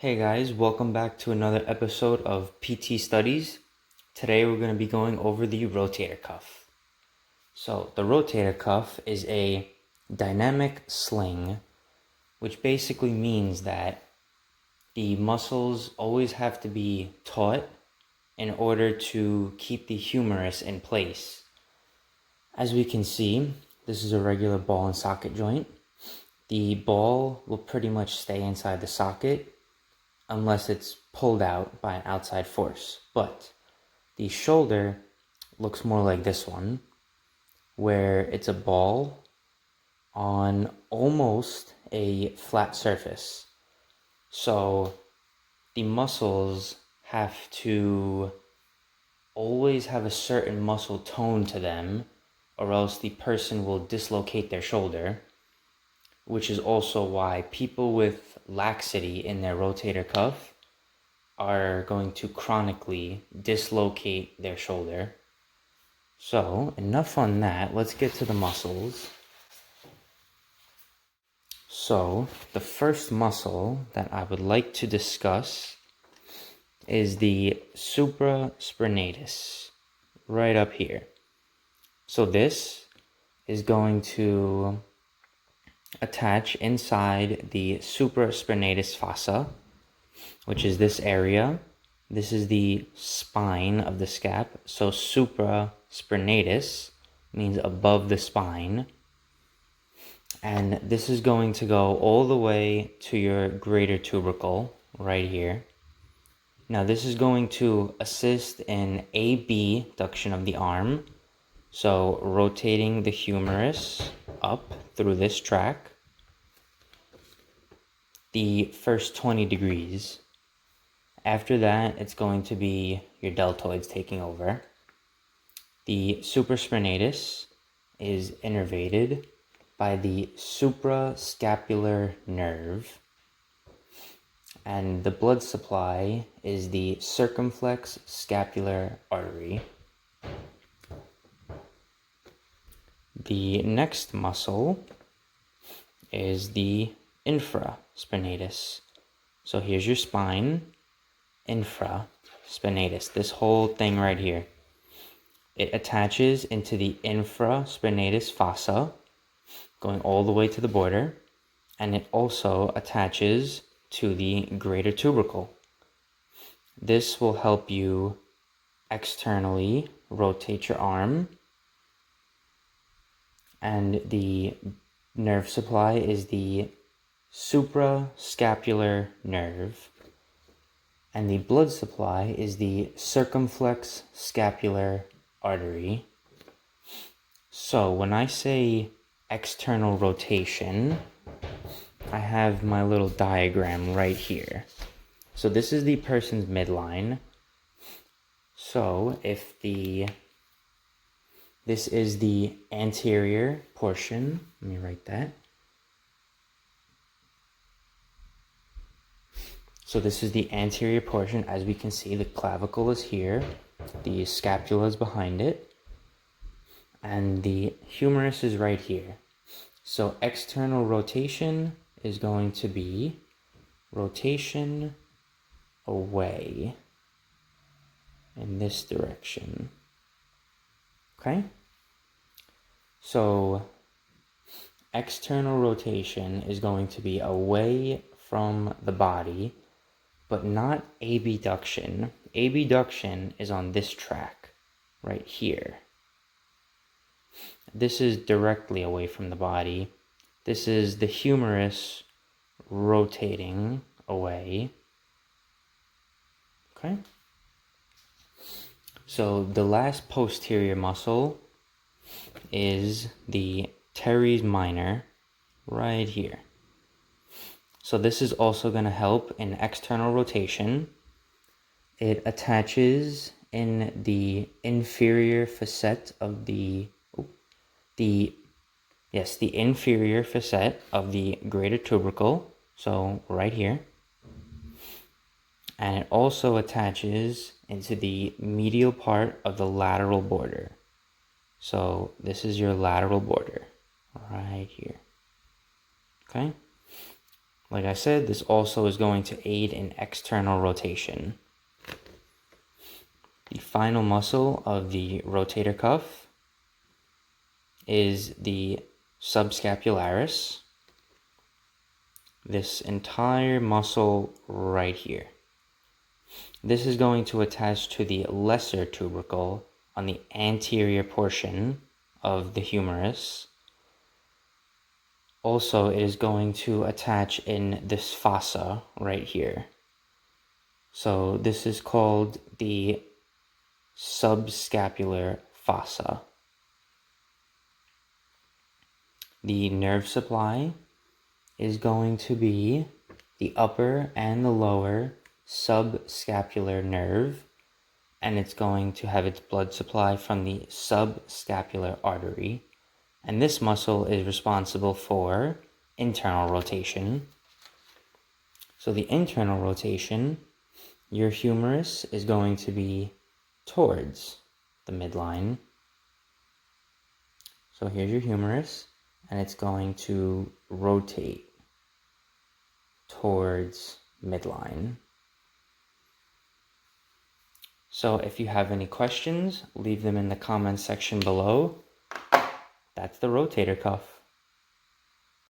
Hey guys, welcome back to another episode of PT Studies. Today we're going to be going over the rotator cuff. So the rotator cuff is a dynamic sling, which basically means that the muscles always have to be taut in order to keep the humerus in place. As we can see, this is a regular ball and socket joint. The ball will pretty much stay inside the socket unless it's pulled out by an outside force. But the shoulder looks more like this one, where it's a ball on almost a flat surface. So the muscles have to always have a certain muscle tone to them, or else the person will dislocate their shoulder, which is also why people with laxity in their rotator cuff are going to chronically dislocate their shoulder. So enough on that, let's get to the muscles. So the first muscle that I would like to discuss is the supraspinatus, right up here. So this is going to attach inside the supraspinatus fossa, which is this area. This is the spine of the scap. So supraspinatus means above the spine. And this is going to go all the way to your greater tubercle right here. Now this is going to assist in abduction of the arm. So rotating the humerus up through this track the first 20 degrees. After that, it's going to be your deltoids taking over. The supraspinatus is innervated by the suprascapular nerve, and the blood supply is the circumflex scapular artery. The next muscle is the infraspinatus. So here's your spine, infraspinatus, this whole thing right here. It attaches into the infraspinatus fossa, going all the way to the border, and it also attaches to the greater tubercle. This will help you externally rotate your arm, and the nerve supply is the suprascapular nerve, and the blood supply is the circumflex scapular artery. So when I say external rotation, I have my little diagram right here. So this is the person's midline. So if this is the anterior portion, let me write that. So this is the anterior portion. As we can see, the clavicle is here, the scapula is behind it, and the humerus is right here. So external rotation is going to be rotation away in this direction. Okay? So external rotation is going to be away from the body, but not abduction. Abduction is on this track right here. This is directly away from the body. This is the humerus rotating away. Okay? So the last posterior muscle is the teres minor right here. So this is also going to help in external rotation. It attaches in the inferior facet of the inferior facet of the greater tubercle, so right here. And it also attaches into the medial part of the lateral border. So this is your lateral border right here. Okay? Like I said, this also is going to aid in external rotation. The final muscle of the rotator cuff is the subscapularis. This entire muscle right here. This is going to attach to the lesser tubercle on the anterior portion of the humerus. Also, it is going to attach in this fossa right here. So this is called the subscapular fossa. The nerve supply is going to be the upper and the lower subscapular nerve, and it's going to have its blood supply from the subscapular artery. And this muscle is responsible for internal rotation. So the internal rotation, your humerus is going to be towards the midline. So here's your humerus, and it's going to rotate towards midline. So if you have any questions, leave them in the comments section below. That's the rotator cuff.